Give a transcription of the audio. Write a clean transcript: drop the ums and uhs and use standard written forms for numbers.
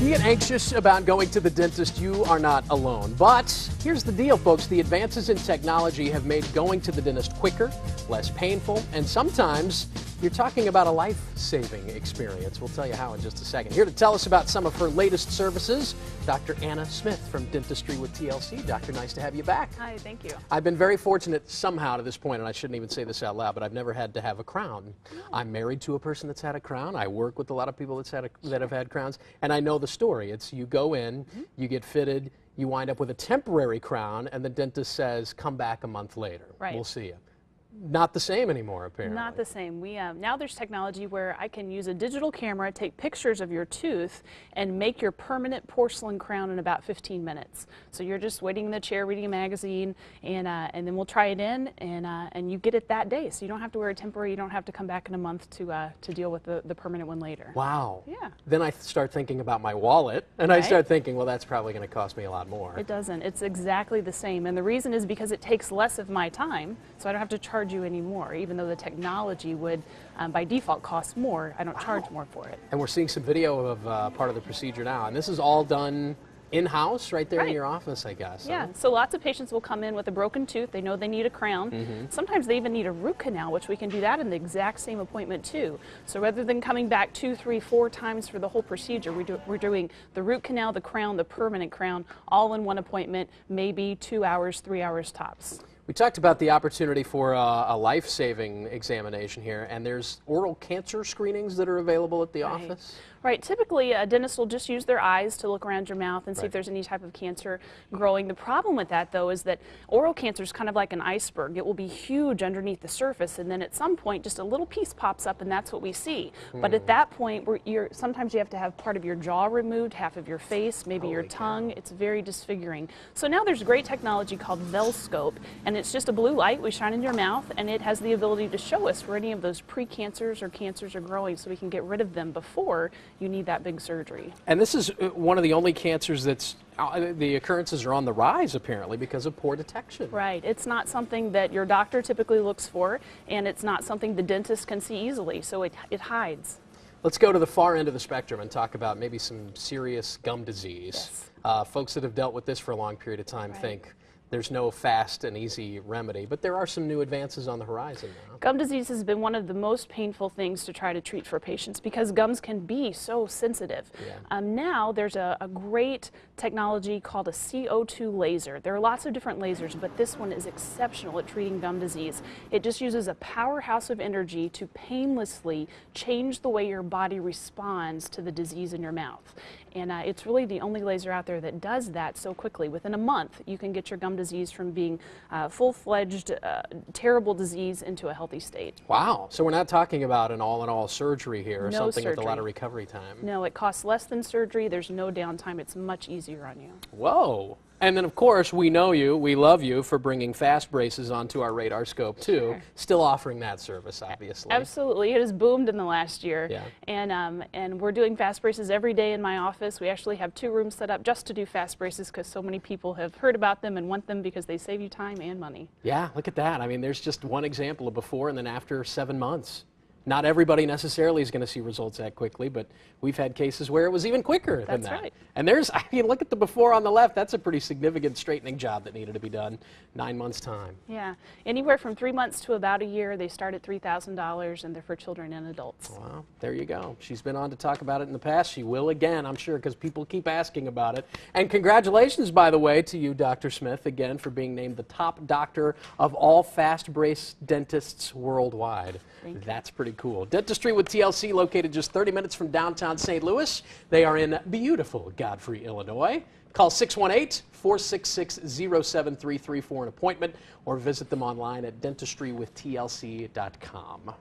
you get anxious about going to the dentist, you are not alone. But here's the deal, folks. The advances in technology have made going to the dentist quicker, less painful, and sometimes you're talking about a life-saving experience. We'll tell you how in just a second. Here to tell us about some of her latest services, Dr. Anna Smith from Dentistry with TLC. Doctor, nice to have you back. Hi, thank you. I've been very fortunate somehow to this point, and I shouldn't even say this out loud, but I've never had to have a crown. I'm married to a person that's had a crown. I work with a lot of people that have had crowns, and I know the story. It's you go in, you get fitted, you wind up with a temporary crown, and the dentist says, come back a month later. Right. We'll see you. Not the same anymore, apparently. Not the same. Now there's technology where I can use a digital camera, take pictures of your tooth, and make your permanent porcelain crown in about 15 minutes. So you're just waiting in the chair, reading a magazine, and then we'll try it in, and you get it that day. So you don't have to wear a temporary. You don't have to come back in a month to deal with the permanent one later. Wow. Yeah. Then I start thinking about my wallet, and Right. I start thinking, well, that's probably going to cost me a lot more. It doesn't. It's exactly the same. And the reason is because it takes less of my time, so I don't have to charge you anymore. Even though the technology would, by default, cost more, I don't charge more for it. And we're seeing some video of part of the procedure now, and this is all done in-house right there in Right. your office, I guess. Yeah, Huh? so lots of patients will come in with a broken tooth. They know they need a crown. Sometimes they even need a root canal, which we can do that in the exact same appointment too. So rather than coming back 2, 3, 4 times for the whole procedure, we're doing the root canal, the crown, the permanent crown, all in one appointment, maybe 2 hours, 3 hours tops. We talked about the opportunity for a life-saving examination here, and there's oral cancer screenings that are available at the office? Right. Typically, a dentist will just use their eyes to look around your mouth and see Right. if there's any type of cancer growing. The problem with that, though, is that oral cancer is kind of like an iceberg. It will be huge underneath the surface, and then at some point, just a little piece pops up, and that's what we see. But at that point, sometimes you have to have part of your jaw removed, half of your face, maybe your tongue. It's very disfiguring. So now there's great technology called Velscope, and it's just a blue light we shine in your mouth, and it has the ability to show us where any of those precancers or cancers are growing, so we can get rid of them before you need that big surgery. And this is one of the only cancers that's, the occurrences are on the rise, apparently, because of poor detection. Right. It's not something that your doctor typically looks for, and it's not something the dentist can see easily, so it hides. Let's go to the far end of the spectrum and talk about maybe some serious gum disease. Yes. Folks that have dealt with this for a long period of time think there's no fast and easy remedy, but there are some new advances on the horizon now. Gum disease has been one of the most painful things to try to treat for patients because gums can be so sensitive. Yeah. Now there's a great technology called a CO2 laser. There are lots of different lasers, but this one is exceptional at treating gum disease. It just uses a powerhouse of energy to painlessly change the way your body responds to the disease in your mouth. And it's really the only laser out there that does that so quickly. Within a month, you can get your gum disease from being full-fledged, terrible disease into a healthy state. Wow. So we're not talking about an all-in-all surgery here or No something with a surgery. lot of recovery time. No, it costs less than surgery. There's no downtime. It's much easier on you. Whoa. And then, of course, we know you, we love you for bringing fast braces onto our radar scope, too. Sure. Still offering that service, obviously. Absolutely. It has boomed in the last year. Yeah. And we're doing fast braces every day in my office. We actually have 2 rooms set up just to do fast braces because so many people have heard about them and want them because they save you time and money. Yeah, look at that. I mean, there's just one example of before and then after 7 months. Not everybody necessarily is going to see results that quickly, but we've had cases where it was even quicker than that. That's right. And I mean, look at the before on the left. That's a pretty significant straightening job that needed to be done. 9 months' time. Yeah. Anywhere from 3 months to about a year. They start at $3,000 and they're for children and adults. Well, there you go. She's been on to talk about it in the past. She will again, I'm sure, because people keep asking about it. And congratulations, by the way, to you, Dr. Smith, again, for being named the top doctor of all fast brace dentists worldwide. Thank you. That's pretty cool. Dentistry with TLC, located just 30 minutes from downtown St. Louis. They are in beautiful Godfrey, Illinois. Call 618-466-0733 for an appointment or visit them online at dentistry with TLC.com.